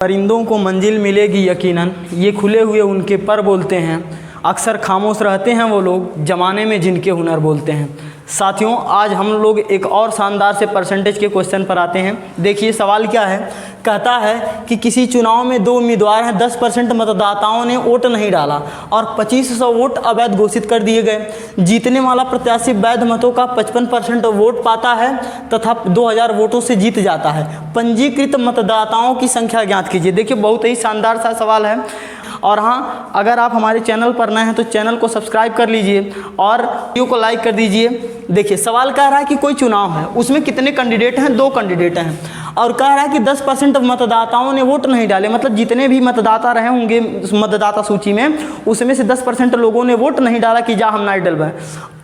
परिंदों को मंजिल मिलेगी यकीनन, ये खुले हुए उनके पर बोलते हैं। अक्सर खामोश रहते हैं वो लोग ज़माने में जिनके हुनर बोलते हैं। साथियों, आज हम लोग एक और शानदार से परसेंटेज के क्वेश्चन पर आते हैं। देखिए सवाल क्या है, कहता है कि किसी चुनाव में दो उम्मीदवार हैं, 10% मतदाताओं ने वोट नहीं डाला और 2500 वोट अवैध घोषित कर दिए गए। जीतने वाला प्रत्याशी वैध मतों का 55% वोट पाता है तथा 2000 वोटों से जीत जाता है। पंजीकृत मतदाताओं की संख्या ज्ञात कीजिए। देखिए बहुत ही शानदार सा सवाल है। और हाँ, अगर आप हमारे चैनल पर नए हैं तो चैनल को सब्सक्राइब कर लीजिए और वीडियो को लाइक कर दीजिए। देखिए सवाल कह रहा है कि कोई चुनाव है, उसमें कितने कैंडिडेट हैं, 2 कैंडिडेट हैं और कह रहा है कि 10% मतदाताओं ने वोट नहीं डाले। मतलब जितने भी मतदाता रहे होंगे मतदाता सूची में, उसमें से 10% लोगों ने वोट नहीं डाला कि जा हम नहीं डलवाएं।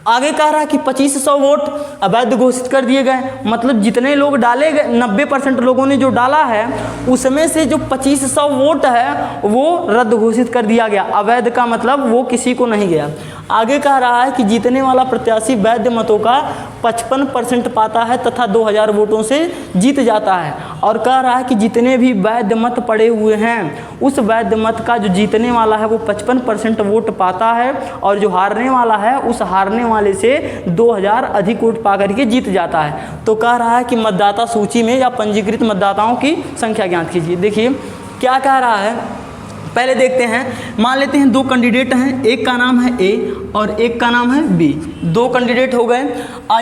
आगे कह रहा है कि 2500 वोट अवैध घोषित कर दिए गए। मतलब जितने लोग डाले गए, 90% लोगों ने जो डाला है उसमें से जो 2500 वोट है वो रद्द घोषित कर दिया गया। अवैध का मतलब वो किसी को नहीं गया। आगे कह रहा है कि जीतने वाला प्रत्याशी वैध मतों का 55% पाता है तथा 2000 वोटों से जीत जाता है। और कह रहा है कि जितने भी वैध मत पड़े हुए हैं, उस वैध मत का जो जीतने वाला है वो 55% वोट पाता है और जो हारने वाला है उस हारने वाले से 2000 अधिक वोट पा करके जीत जाता है। तो कह रहा है कि मतदाता सूची में या पंजीकृत मतदाताओं की संख्या ज्ञात कीजिए। देखिए क्या कह रहा है, पहले देखते हैं। मान लेते हैं 2 कैंडिडेट हैं, एक का नाम है ए और एक का नाम है बी। 2 कैंडिडेट हो गए।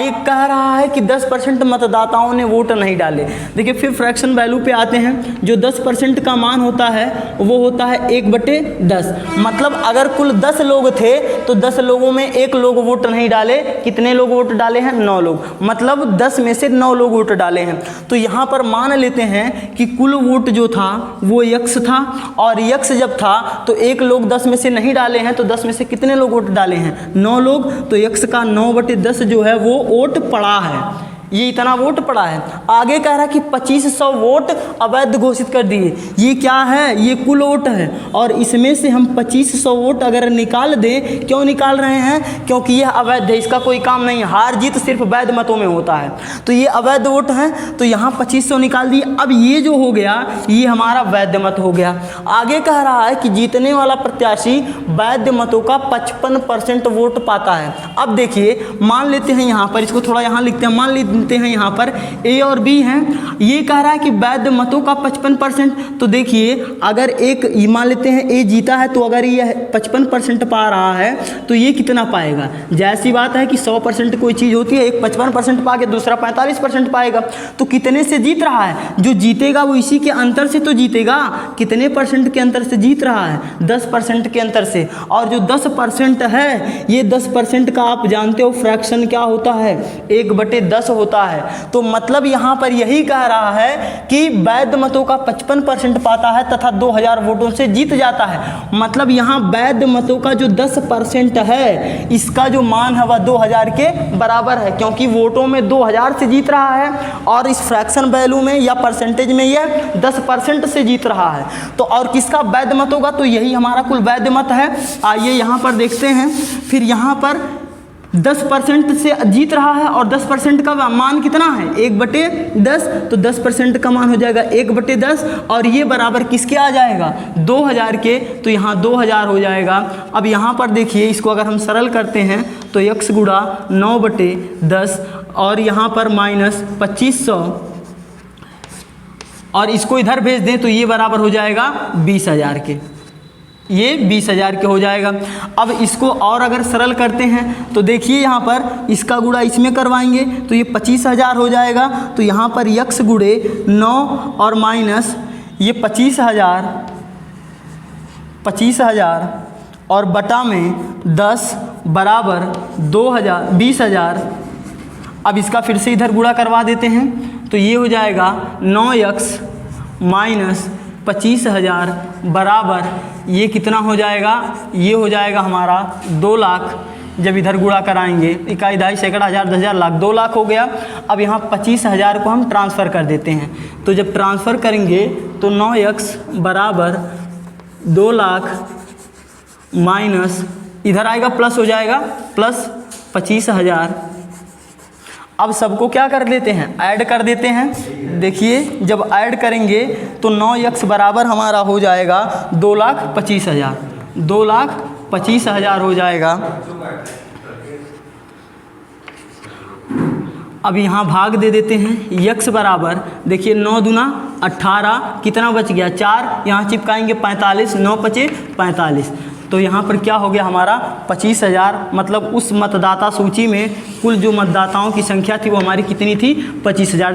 एक कह रहा है कि 10% मतदाताओं ने वोट नहीं डाले। देखिए फिर फ्रैक्शन वैल्यू पे आते हैं। जो 10% का मान होता है वो होता है 1/10। मतलब अगर कुल 10 लोग थे तो 10 लोगों में 1 लोग वोट नहीं डाले। कितने लोग वोट डाले हैं? 9 लोग। मतलब 10 में से 9 लोग वोट डाले हैं। तो यहाँ पर मान लेते हैं कि कुल वोट जो था वो यक्स था और यक्स जब था तो 1 लोग 10 में से नहीं डाले हैं। तो 10 में से कितने लोग वोट डाले हैं? 9 लोग। तो यक्स का 9/10 जो है वो वोट पड़ा है। ये इतना वोट पड़ा है। आगे कह रहा है कि 2500 वोट अवैध घोषित कर दिए। ये क्या है? ये कुल वोट है और इसमें से हम 2500 वोट अगर निकाल दें, क्यों निकाल रहे हैं? क्योंकि यह अवैध है, इसका कोई काम नहीं। हार जीत सिर्फ वैध मतों में होता है। तो ये अवैध वोट है तो यहाँ 2500 निकाल दिए। अब ये जो हो गया ये हमारा वैध मत हो गया। आगे कह रहा है कि जीतने वाला प्रत्याशी वैध मतों का 55% वोट पाता है। अब देखिए मान लेते हैं यहाँ पर, इसको थोड़ा यहाँ लिखते हैं। मान लेते हैं यहाँ पर ए और बी हैं। ये कह रहा है कि वैध मतों का 55%। तो देखिए अगर एक मान लेते हैं ए जीता है तो अगर ये 55% पा रहा है तो ये कितना पाएगा? जैसी बात है कि 100% कोई चीज़ होती है, एक 55% पा के दूसरा 45% पाएगा। तो कितने से जीत रहा है? जो जीतेगा वो इसी के अंतर से तो जीतेगा। कितने परसेंट के अंतर से जीत रहा है? 10% के अंतर से। और जो 10% है, ये 10% का आप जानते हो फ्रैक्शन क्या होता है? 1/10 होता है। तो मतलब यहाँ पर यही कह रहा है कि वैध मतों का 55% पाता है तथा 2000 वोटों से जीत जाता है। मतलब यहाँ वैध मतों का जो 10% है, इसका जो मान है वह 2000 के बराबर है, क्योंकि वोटों में 2000 से जीत रहा है और इस फ्रैक्शन वैल्यू में या परसेंटेज में यह 10% से जीत रहा है। तो और किसका वैध मत होगा? तो यही हमारा कुल वैध मत है। आइए यहाँ पर देखते हैं। फिर यहाँ पर 10% से जीत रहा है और 10% का मान कितना है? 1/10। तो 10% का मान हो जाएगा 1/10 और ये बराबर किसके आ जाएगा? 2000 के। तो यहाँ 2000 हो जाएगा। अब यहाँ पर देखिए, इसको अगर हम सरल करते हैं तो x गुणा 9/10 और यहाँ पर माइनस 2500 और इसको इधर भेज दें तो ये बराबर हो जाएगा 20000 के। ये 20000 के हो जाएगा। अब इसको और अगर सरल करते हैं तो देखिए यहाँ पर इसका गुणा इसमें करवाएंगे तो ये 25000 हो जाएगा। तो यहाँ पर यक्स गुणे 9 और माइनस ये 25000 और बटा में 10 बराबर 20000। अब इसका फिर से इधर गुणा करवा देते हैं तो ये हो जाएगा 9x माइनस 25000 बराबर ये कितना हो जाएगा? ये हो जाएगा हमारा 2 लाख। जब इधर गुणा कराएंगे, इकाई, दहाई, सैकड़ा, हज़ार, 10,000, लाख, 2 लाख हो गया। अब यहाँ 25,000 को हम ट्रांसफ़र कर देते हैं। तो जब ट्रांसफ़र करेंगे तो 9x बराबर 2 लाख माइनस इधर आएगा प्लस हो जाएगा प्लस 25,000। अब सबको क्या कर देते हैं, ऐड कर देते हैं। देखिए जब ऐड करेंगे तो 9x बराबर हमारा हो जाएगा 2,25,000, 2,25,000 हो जाएगा। अब यहाँ भाग दे देते हैं, x बराबर देखिए 9 दूना 18, कितना बच गया 4, यहाँ चिपकाएंगे 45, 9 पचे 45, तो यहाँ पर क्या हो गया हमारा 25,000। मतलब उस मतदाता सूची में कुल जो मतदाताओं की संख्या थी वो हमारी कितनी थी, 25,000।